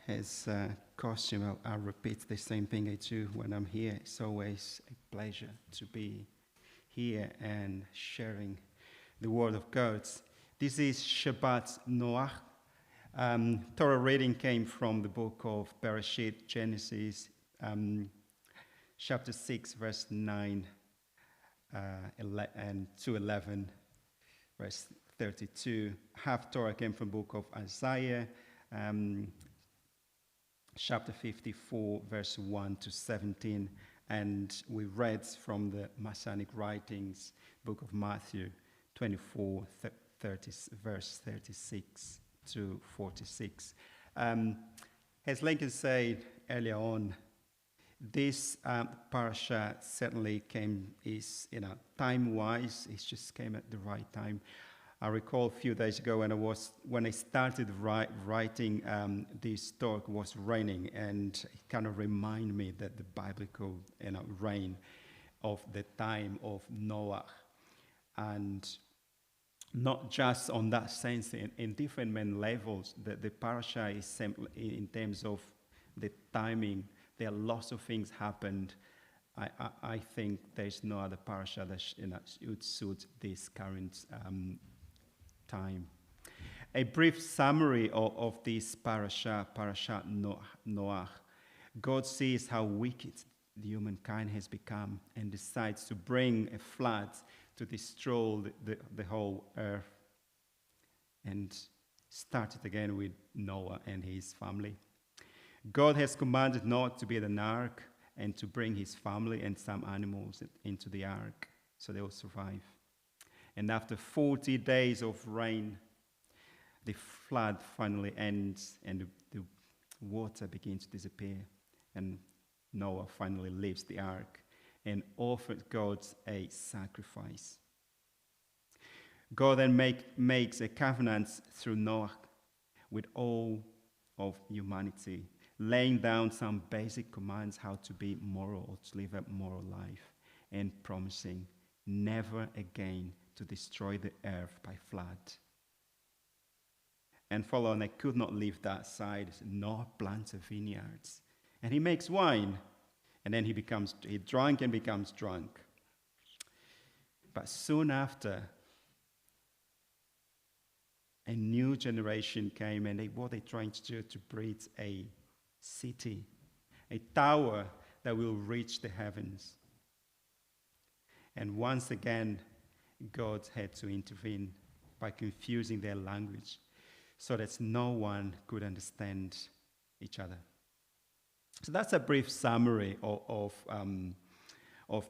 his costume. I'll repeat the same thing I do when I'm here. It's always a pleasure to be here and sharing the Word of God. This is Shabbat Noach. Torah reading came from the book of Bereshit, Genesis, chapter 6, verse 9 and to 11, verse 32. Half Torah came from the book of Isaiah, chapter 54, verse 1 to 17. And we read from the Messianic writings, book of Matthew 24, 30, verse 36 to 46. As Lincoln said earlier on, this parasha certainly is time-wise, it just came at the right time. I recall a few days ago when I started writing this talk, it was raining, and it kind of reminded me that the biblical rain of the time of Noah, and not just on that sense, in different main levels. The parasha is simply in terms of the timing. There are lots of things happened. I think there's no other parasha that would suit this current time. A brief summary of this parasha Noach. God sees how wicked the humankind has become and decides to bring a flood to destroy the whole earth, and start it again with Noah and his family. God has commanded Noah to build an ark and to bring his family and some animals into the ark so they will survive. And after 40 days of rain, the flood finally ends and the water begins to disappear. And Noah finally leaves the ark and offered God a sacrifice. God then makes a covenant through Noah with all of humanity, laying down some basic commands how to be moral or to live a moral life, and promising never again to destroy the earth by flood. And following, I could not leave that side. Noah plants a vineyard, and he makes wine, and then he drunk and becomes drunk. But soon after, a new generation came, and what they're trying to do to build a city, a tower that will reach the heavens. And once again, God had to intervene by confusing their language so that no one could understand each other. So that's a brief summary of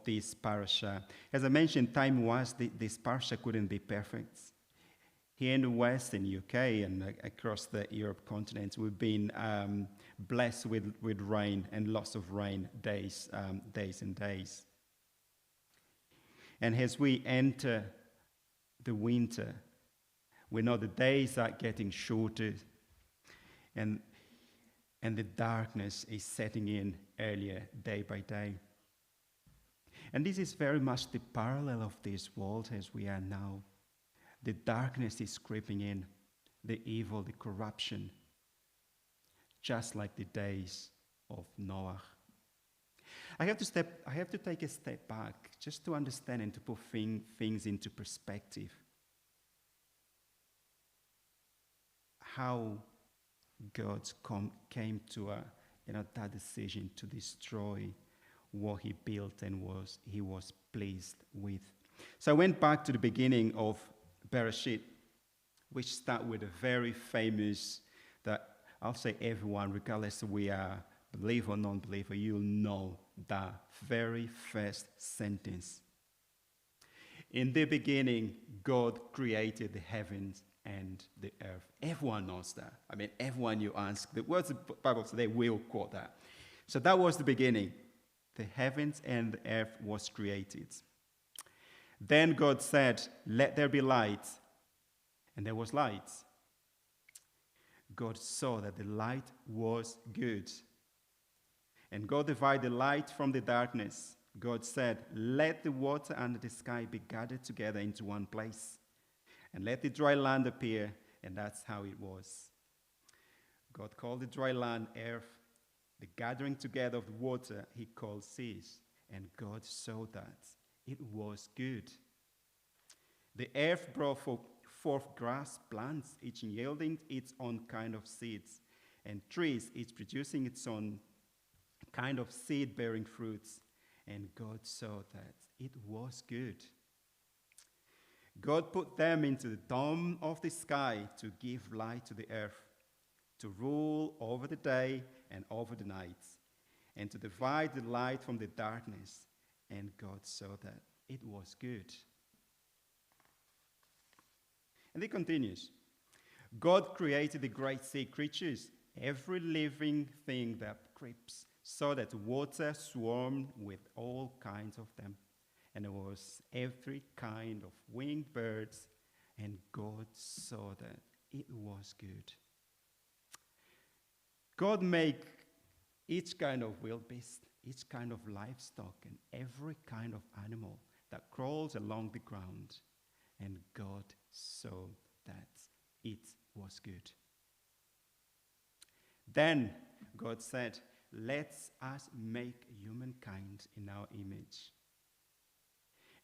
this parasha. As I mentioned, time-wise, this parasha couldn't be perfect. Here in the West, in the UK, and across the Europe continent, we've been blessed with rain, and lots of rain, days and days. And as we enter the winter, we know the days are getting shorter, and the darkness is setting in earlier, day by day. And this is very much the parallel of this world as we are now. The darkness is creeping in, the evil, the corruption, just like the days of Noah. I have to take a step back just to understand and to put things into perspective. How God came to that decision to destroy what he built and he was pleased with. So I went back to the beginning of Bereshit, which start with a very famous, that I'll say everyone, regardless if we are believer or non-believer, you'll know that very first sentence. In the beginning, God created the heavens and the earth. Everyone knows that. I mean, everyone you ask, the words of the Bible today will quote that. So that was the beginning. The heavens and the earth was created. Then God said, "Let there be light," and there was light. God saw that the light was good. And God divided the light from the darkness. God said, "Let the water under the sky be gathered together into one place, and let the dry land appear." And that's how it was. God called the dry land earth, the gathering together of the water he called seas, and God saw that it was good. The earth brought forth grass, plants, each yielding its own kind of seeds, and trees, each producing its own kind of seed-bearing fruits. And God saw that it was good. God put them into the dome of the sky to give light to the earth, to rule over the day and over the night, and to divide the light from the darkness. And God saw that it was good. And it continues. God created the great sea creatures, every living thing that creeps, so that water swarmed with all kinds of them. And there was every kind of winged birds, and God saw that it was good. God made each kind of wild beast, each kind of livestock, and every kind of animal that crawls along the ground. And God saw that it was good. Then God said, "Let us make humankind in our image,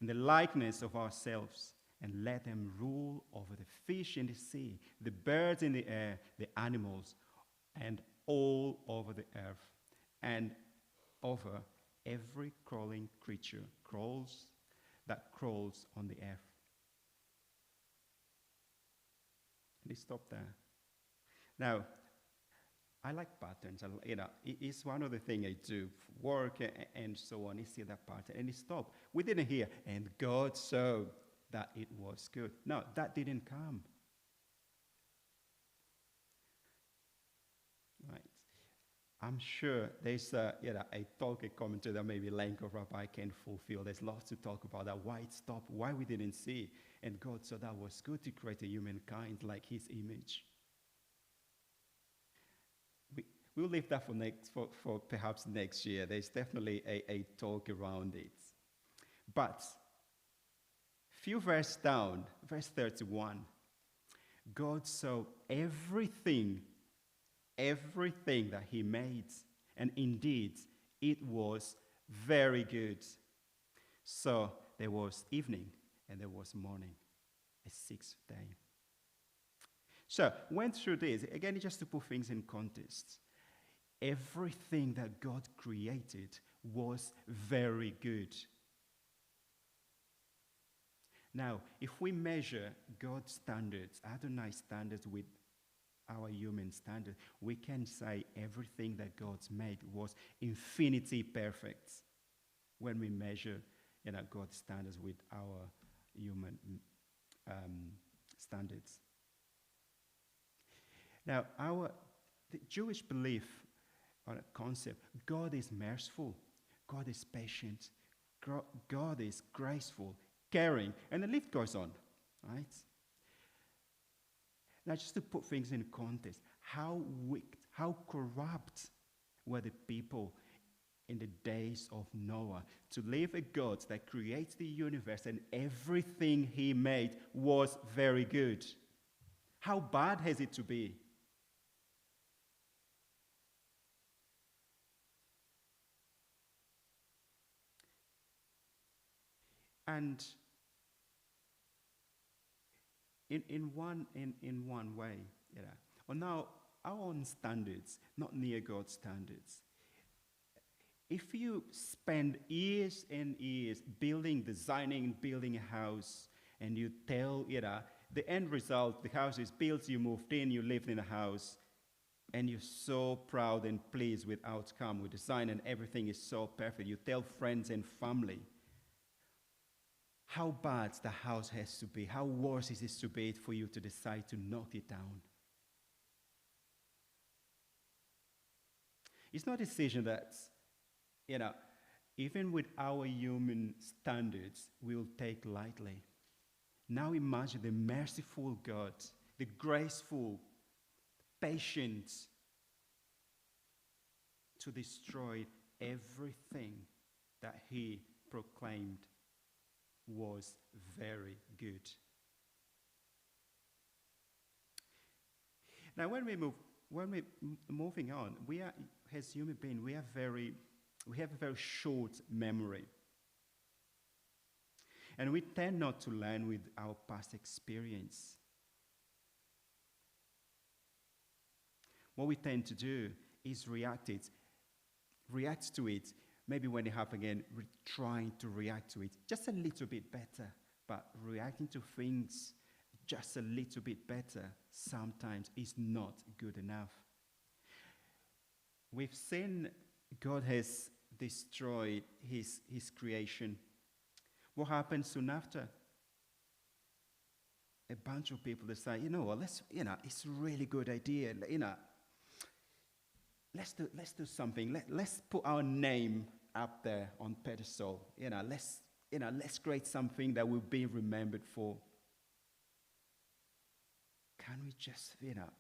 in the likeness of ourselves, and let them rule over the fish in the sea, the birds in the air, the animals, and all over the earth, and over every crawling creature that crawls on the earth." And he stopped there. Now, I like patterns. It's one of the things I do, work and so on. You see that pattern, and he stopped. We didn't hear, "And God saw that it was good." No, that didn't come. Right. I'm sure there's a talk, a commentary that maybe Lenko Rabbi can fulfill. There's lots to talk about that. Why it stopped, why we didn't see. And God saw that was good to create a humankind like his image. We'll leave that for perhaps next year. There's definitely a talk around it. But few verses down, verse 31, God saw everything that he made, and indeed it was very good. So there was evening and there was morning, a sixth day. So went through this again, just to put things in context. Everything that God created was very good. Now, if we measure God's standards, Adonai's standards, with our human standard, we can say everything that God's made was infinity perfect when we measure God's standards with our human standards. Now, the Jewish belief or concept, God is merciful, God is patient, God is graceful, caring, and the list goes on, right? Now, just to put things in context, how wicked, how corrupt were the people in the days of Noah to live a God that creates the universe and everything he made was very good. How bad has it to be? And in one way, on our own standards, not near God's standards. If you spend years and years designing, building a house, and you tell, the end result, the house is built, you moved in, you lived in a house, and you're so proud and pleased with outcome, with design, and everything is so perfect. You tell friends and family how bad the house has to be, how worse it is to be for you to decide to knock it down. It's not a decision that, even with our human standards, we'll take lightly. Now imagine the merciful God, the graceful, patient, to destroy everything that he proclaimed was very good. Now, when we move when we're moving on, we are, as human beings, we have a very short memory. And we tend not to learn with our past experience. What we tend to do is react to it. Maybe when it happens again, we're trying to react to it just a little bit better. But reacting to things just a little bit better sometimes is not good enough. We've seen God has destroyed his creation. What happened soon after? A bunch of people decide, it's a really good idea. Let's do something. Let's put our name up there on pedestal. Let's create something that will be remembered for. Can we just,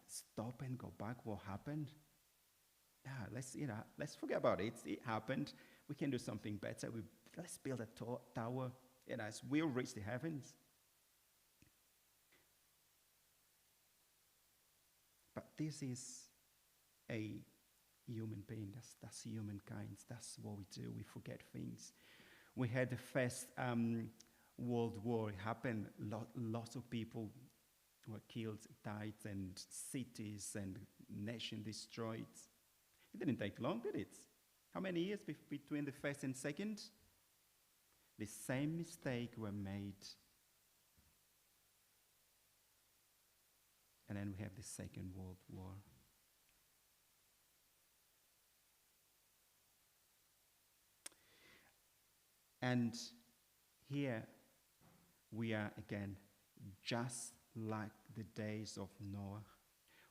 stop and go back? What happened? Let's forget about it. It happened. We can do something better. Let's build a tower. We'll reach the heavens. But this is a human being. That's humankind. That's what we do. We forget things. We had the first World War. It happened. Lots of people were killed, died, and cities and nations destroyed. It didn't take long, did it? How many years between the first and second? The same mistake were made. And then we have the Second World War. And here we are again, just like the days of Noah.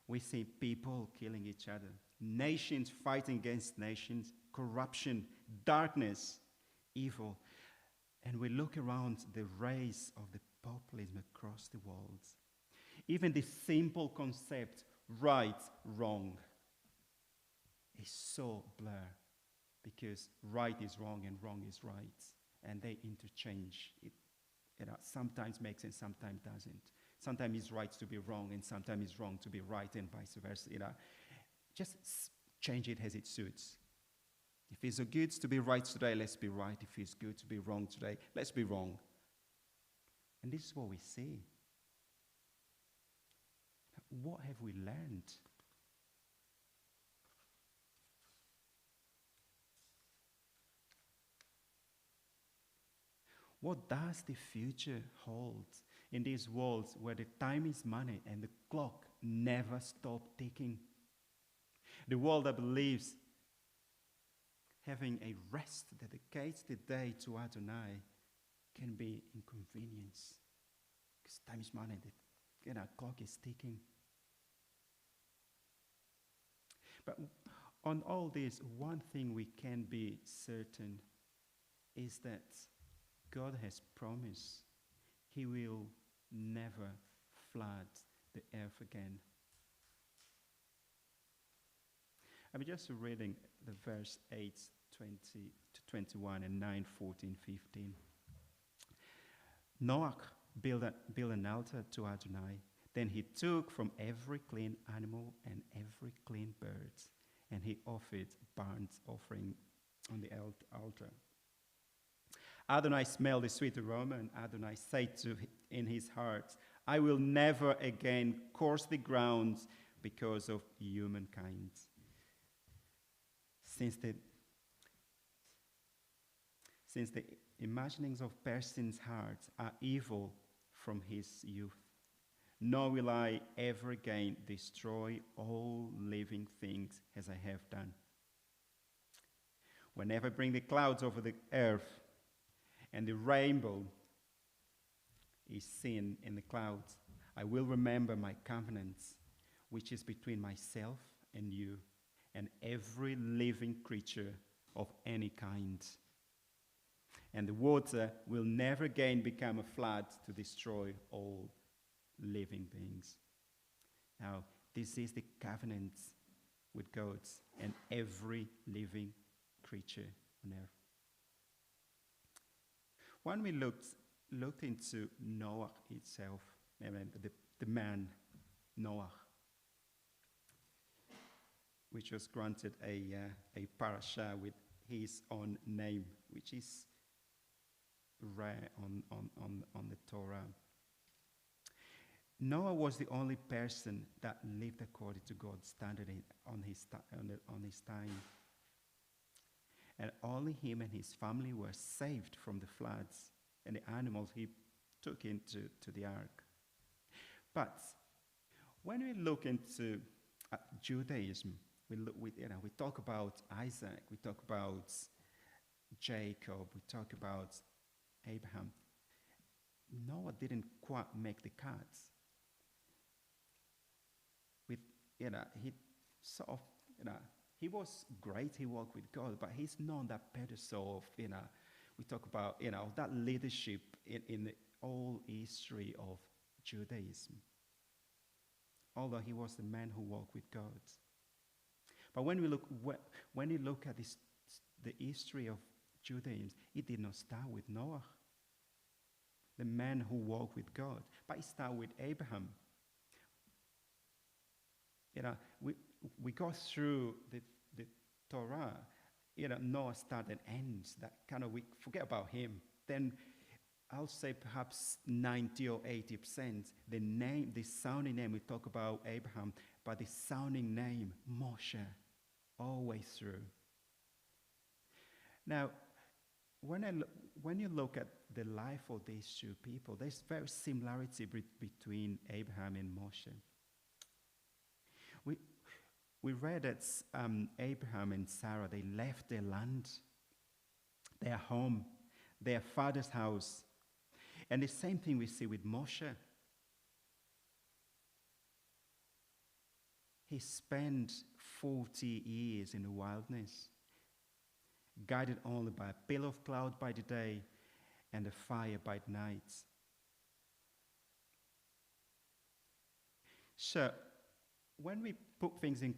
We see people killing each other, nations fighting against nations, corruption, darkness, evil. And we look around the rise of the populism across the world. Even the simple concept, right, wrong, is so blurred because right is wrong and wrong is right. And they interchange. It sometimes makes sense, sometimes doesn't. Sometimes it's right to be wrong and sometimes it's wrong to be right and vice versa. Just change it as it suits. If it's good to be right today, let's be right. If it's good to be wrong today, let's be wrong. And this is what we see. What have we learned? What does the future hold in these worlds where the time is money and the clock never stops ticking? The world that believes having a rest dedicates the day to Adonai can be inconvenience because time is money, the clock is ticking. But on all this, one thing we can be certain is that God has promised he will never flood the earth again. I'm just reading the verse 8, 20 to 21 and 9, 14, 15. Noach built an altar to Adonai. Then he took from every clean animal and every clean bird, and he offered burnt offering on the altar. Adonai smelled the sweet aroma, and Adonai said in his heart, I will never again curse the ground because of humankind. Since the imaginings of persons' hearts are evil from his youth, nor will I ever again destroy all living things as I have done. Whenever I bring the clouds over the earth, and the rainbow is seen in the clouds, I will remember my covenant, which is between myself and you, and every living creature of any kind. And the water will never again become a flood to destroy all living beings. Now, this is the covenant with God and every living creature on earth. When we looked into Noah itself, the man Noah, which was granted a parasha with his own name, which is rare on the Torah. Noah was the only person that lived according to God's standard on his time. And only him and his family were saved from the floods and the animals he took into the ark. But when we look into Judaism, we talk about Isaac, we talk about Jacob, we talk about Abraham. Noah didn't quite make the cuts. He was great, he walked with God, but he's not on that pedestal of, we talk about, that leadership in the whole history of Judaism. Although he was the man who walked with God. But when you look at the history of Judaism, it did not start with Noah, the man who walked with God, but it started with Abraham. We go through the Torah, Noah starts and ends. That kind of, we forget about him. Then I'll say perhaps 90 or 80%, the sounding name, we talk about Abraham, but the sounding name, Moshe, always through. Now, when you look at the life of these two people, there's very similarity between Abraham and Moshe. We read that Abraham and Sarah, they left their land, their home, their father's house. And the same thing we see with Moshe. He spent 40 years in the wilderness, guided only by a pillar of cloud by the day and a fire by the night. So, when we put things in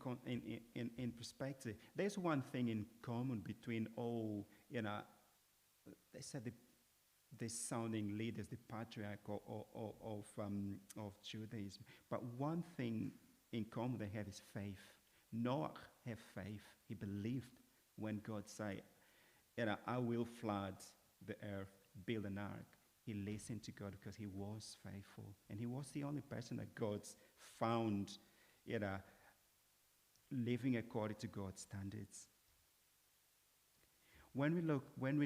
perspective, there's one thing in common between all, they said the sounding leaders, the patriarch of Judaism. But one thing in common they have is faith. Noach had faith. He believed when God said, I will flood the earth, build an ark. He listened to God because he was faithful. And he was the only person that God found living according to God's standards. When we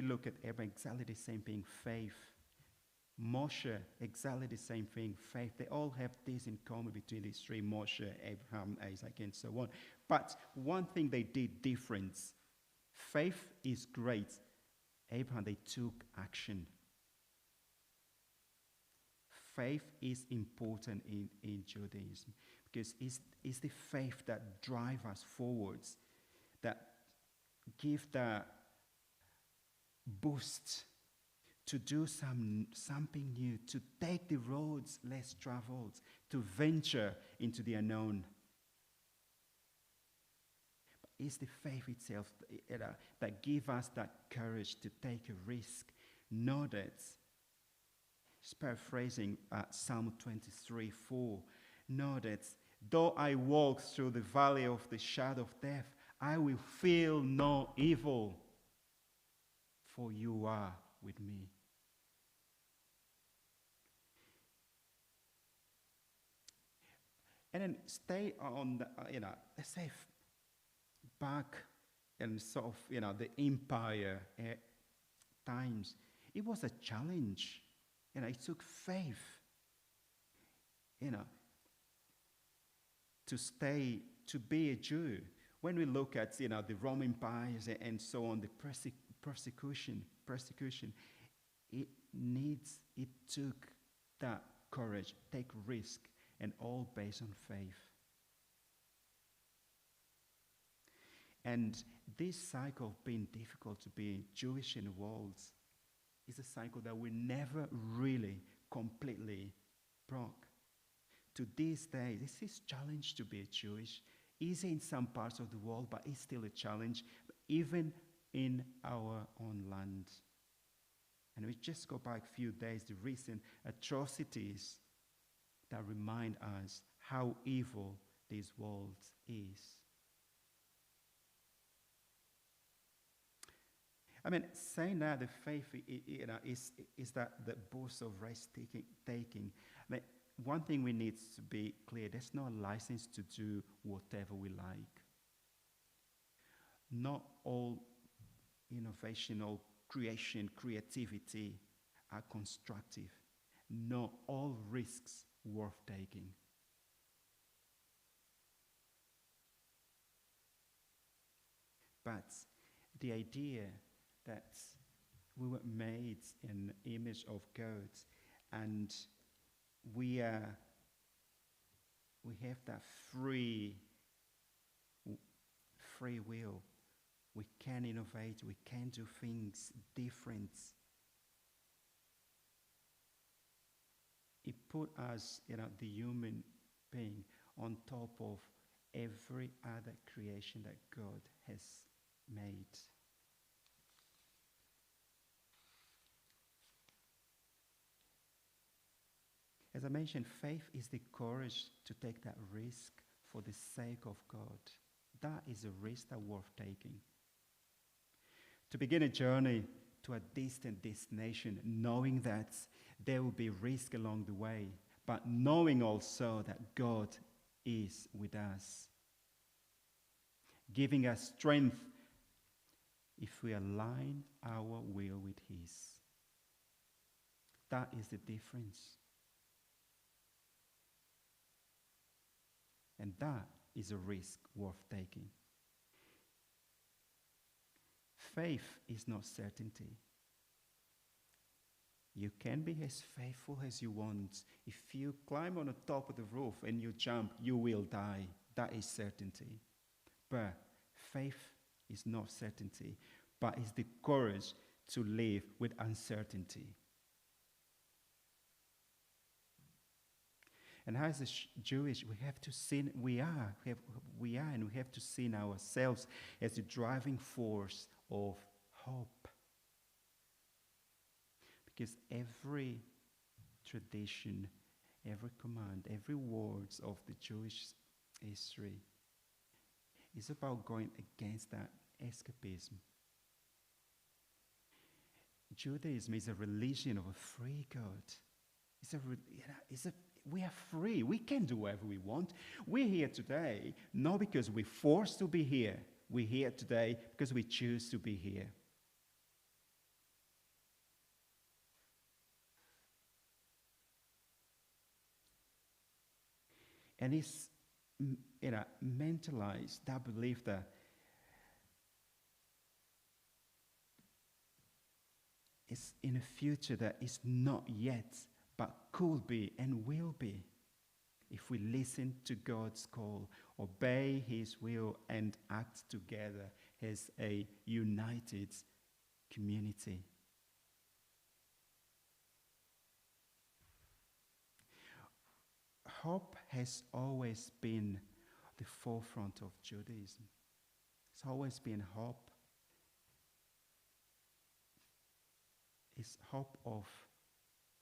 look at Abraham, exactly the same thing, faith. Moshe, exactly the same thing, faith. They all have this in common between these three, Moshe, Abraham, Isaac, and so on. But one thing they did different. Faith is great. Abraham, they took action. Faith is important in Judaism because it's the faith that drives us forwards, that gives the boost to do something new, to take the roads less traveled, to venture into the unknown. But it's the faith itself that gives us that courage to take a risk. Know that, it's paraphrasing Psalm 23:4. Know that though I walk through the valley of the shadow of death, I will feel no evil, for you are with me. And then stay on the, let's say back in sort of, the empire times. It was a challenge. It took faith, to be a Jew. When we look at, the Roman empires and so on, the persecution, it took that courage, take risk, and all based on faith. And this cycle of being difficult to be Jewish in the world is a cycle that we never really completely broke. To this day, this is a challenge to be Jewish. Easy in some parts of the world, but it's still a challenge, even in our own land. And we just go back a few days, the recent atrocities that remind us how evil this world is. I mean, saying that the faith is that the boost of risk-taking. I mean, one thing we need to be clear, there's no license to do whatever we like. Not all innovation or creativity are constructive. Not all risks worth taking. But the idea that we were made in the image of God, and we have that free will. We can innovate, we can do things different. It put us, the human being, on top of every other creation that God has made. As I mentioned, faith is the courage to take that risk for the sake of God. That is a risk that's worth taking. To begin a journey to a distant destination, knowing that there will be risk along the way, but knowing also that God is with us, giving us strength if we align our will with His. That is the difference. And that is a risk worth taking. Faith is not certainty. You can be as faithful as you want. If you climb on the top of the roof and you jump, you will die. That is certainty. But faith is not certainty, but is the courage to live with uncertainty. And as a Jewish, we have to see, and we have to see ourselves as the driving force of hope. Because every tradition, every command, every words of the Jewish history is about going against that escapism. Judaism is a religion of a free God. We are free. We can do whatever we want. We're here today not because we're forced to be here. We're here today because we choose to be here. And it's mentalized that belief that it's in a future that is not yet, but could be and will be, if we listen to God's call, obey His will, and act together as a united community. Hope has always been the forefront of Judaism. It's always been hope. It's hope of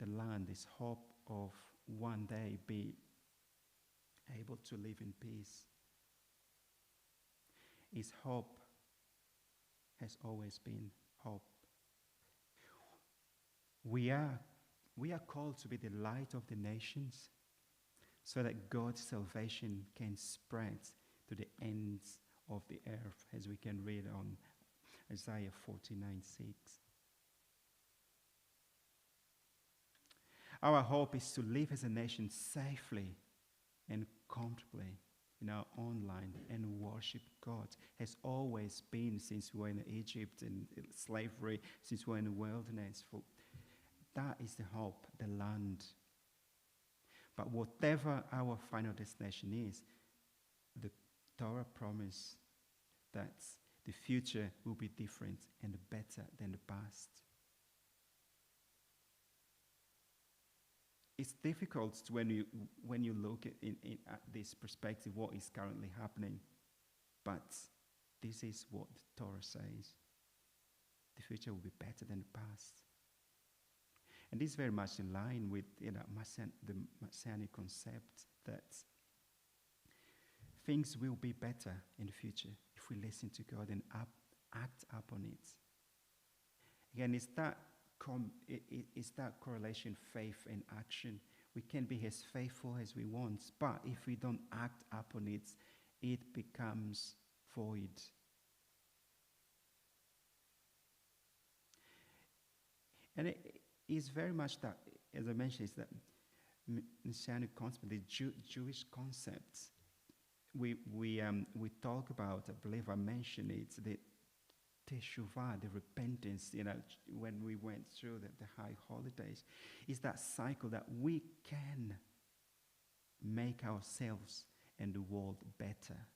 the land, it's hope of one day be able to live in peace. His hope has always been hope. We are called to be the light of the nations so that God's salvation can spread to the ends of the earth, as we can read on Isaiah 49:6. Our hope is to live as a nation safely and comfortably in our own land and worship God. Has always been since we were in Egypt and slavery, since we were in the wilderness. That is the hope, the land. But whatever our final destination is, the Torah promise that the future will be different and better than the past. It's difficult when you look at this perspective, what is currently happening. But this is what the Torah says. The future will be better than the past. And this is very much in line with the Messianic concept that things will be better in the future if we listen to God and act upon it. And it's that correlation, faith and action. We can be as faithful as we want, but if we don't act upon it, it becomes void. And it is very much that, as I mentioned, it's that Messianic concept, the Jewish concepts. We talk about, I believe I mentioned it, the Teshuvah, the repentance, when we went through the high holidays, is that cycle that we can make ourselves and the world better.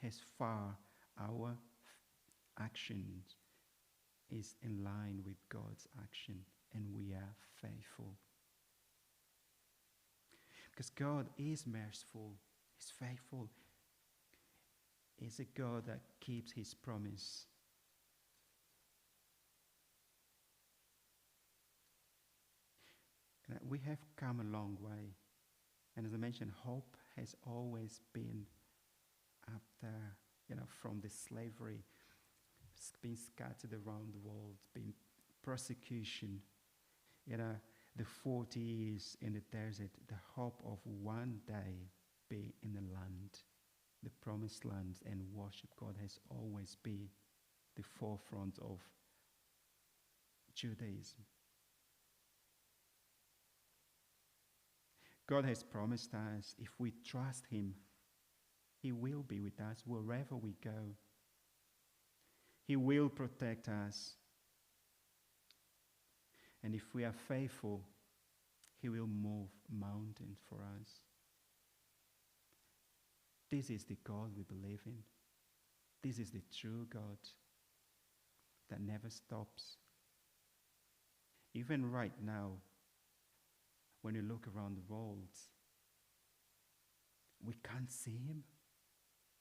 As far our actions is in line with God's action and we are faithful. Because God is merciful, He's faithful. He's a God that keeps His promise. And we have come a long way. And as I mentioned, hope has always been up there, from the slavery, being scattered around the world, being persecution, the 40 years in the desert, the hope of one day be in the land, the promised land, and worship God has always been the forefront of Judaism. God has promised us, if we trust Him, He will be with us wherever we go. He will protect us. And if we are faithful, He will move mountains for us. This is the God we believe in. This is the true God that never stops. Even right now, when you look around the world, we can't see Him.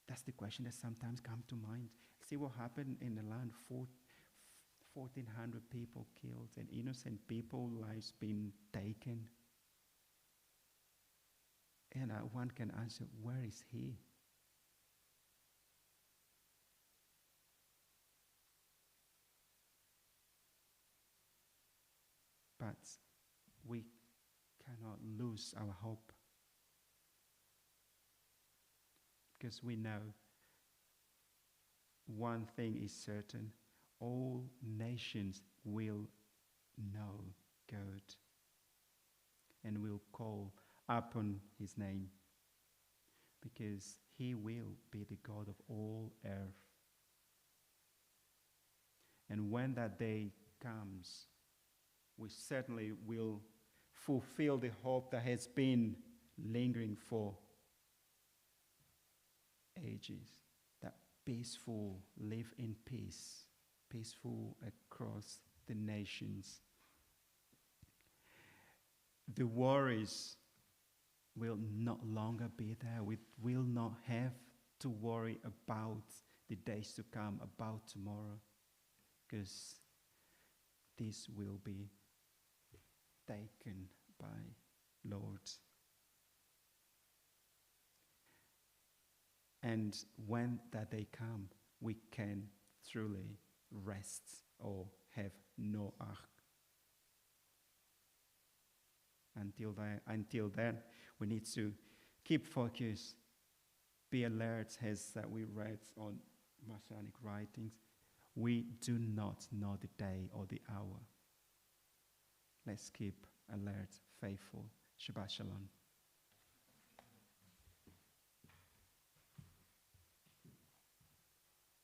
That's the question that sometimes comes to mind. See what happened in the land, 1,400 people killed, and innocent people, lives being taken. And one can answer, where is He? But we cannot lose our hope, because we know one thing is certain: all nations will know God and will call upon His name, because He will be the God of all earth. And when that day comes, we certainly will fulfill the hope that has been lingering for ages. That peaceful, live in peace, peaceful across the nations. The worries will no longer be there. We will not have to worry about the days to come, about tomorrow, because this will be taken by Lord. And when that day come, we can truly rest or have Noach. Until then, we need to keep focus, be alert, as we read on Messianic writings. We do not know the day or the hour. Let's keep alert, faithful. Shabbat Shalom.